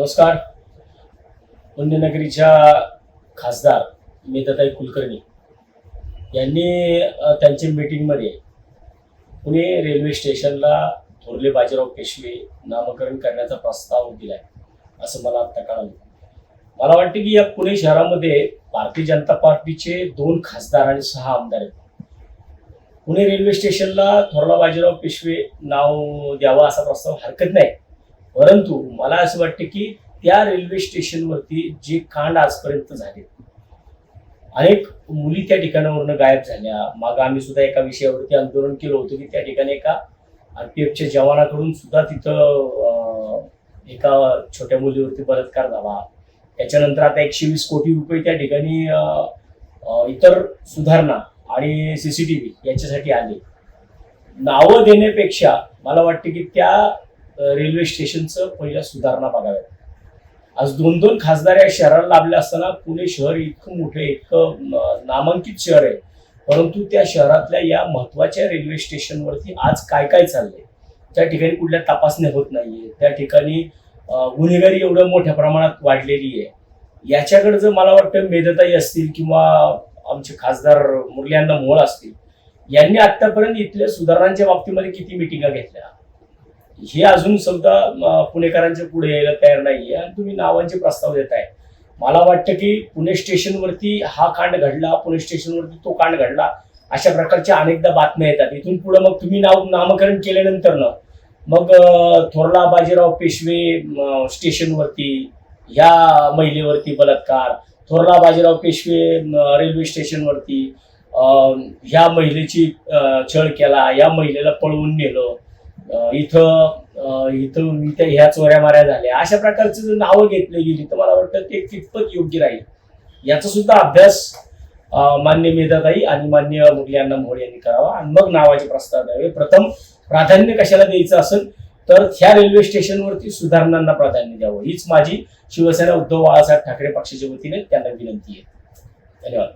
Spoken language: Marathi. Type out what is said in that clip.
नमस्कार. पुण्यनगरीच्या खासदार मेधाताई कुलकर्णी यांनी त्यांच्या मीटिंगमध्ये पुणे रेल्वे स्टेशनला थोरले बाजीराव पेशवे नामकरण करण्याचा प्रस्ताव दिलाय असं मला आता कळलं. मला वाटतं की या पुणे शहरामध्ये भारतीय जनता पार्टीचे 2 खासदार आणि 6 आमदार आहेत. पुणे रेल्वे स्टेशनला थोरला बाजीराव पेशवे नाव द्यावं असा प्रस्ताव हरकत नाही, परंतु मला असं वाटतं की त्या रेल्वे स्टेशनवरती जे कांड आजपर्यंत झाले, अनेक मुली त्या ठिकाणावरून गायब झाल्या. मग आम्ही सुद्धा एका विषयावरती आंदोलन केलं होतं की त्या ठिकाणी एका RPFच्या जवानाकडून सुद्धा तिथं एका छोट्या मुलीवरती बलात्कार झाला. त्याच्यानंतर आता 120 कोटी रुपये त्या ठिकाणी इतर सुधारणा आणि CCTV याच्यासाठी आले. नावं देण्यापेक्षा मला वाटतं की त्या रेल्वे स्टेशनचं पहिल्या सुधारणा बघाव्यात. आज 2-2 खासदार या शहराला लाभले असताना पुणे शहर इतकं मोठं इतकं नामांकित शहर आहे, परंतु त्या शहरातल्या या महत्वाच्या रेल्वे स्टेशनवरती आज काय काय चाललंय, त्या ठिकाणी कुठल्या तपासण्या होत नाहीये, त्या ठिकाणी गुन्हेगारी एवढ्या मोठ्या प्रमाणात वाढलेली आहे. याच्याकडे जर मला वाटतं मेधाताई असतील किंवा आमचे खासदार मुरलीअण्णा मोहोळ असतील, यांनी आतापर्यंत इथल्या सुधारणांच्या बाबतीमध्ये किती मिटिंगा घेतल्या हे अजून सुद्धा पुणेकरांच्या पुढे यायला तयार नाहीये आणि तुम्ही नावांचे प्रस्ताव देताय. मला वाटतं की पुणे स्टेशनवरती हा कांड घडला, पुणे स्टेशनवरती तो कांड घडला, अशा प्रकारच्या अनेकदा बातम्या येतात. इथून पुढे मग तुम्ही नामकरण केल्यानंतर मग थोरला बाजीराव पेशवे स्टेशनवरती ह्या महिलेवरती बलात्कार, थोरला बाजीराव पेशवे रेल्वे स्टेशनवरती ह्या महिलेची छळ केला, या महिलेला पळवून नेलं, इथं ह्या चोऱ्या माऱ्या झाल्या, अशा प्रकारचे जर नावं घेतली गेली तर मला वाटतं ते कितपत योग्य राहील याचा सुद्धा अभ्यास मान्य मेधाताई आणि मान्य मुरलीअण्णा मोहोळ यांनी करावा आणि मग नावाचे प्रस्ताव द्यावे. प्रथम प्राधान्य कशाला द्यायचं असेल तर ह्या रेल्वे स्टेशनवरती सुधारणांना प्राधान्य द्यावं, हीच माझी शिवसेना उद्धव बाळासाहेब ठाकरे पक्षाच्या वतीने त्यांना विनंती आहे. धन्यवाद.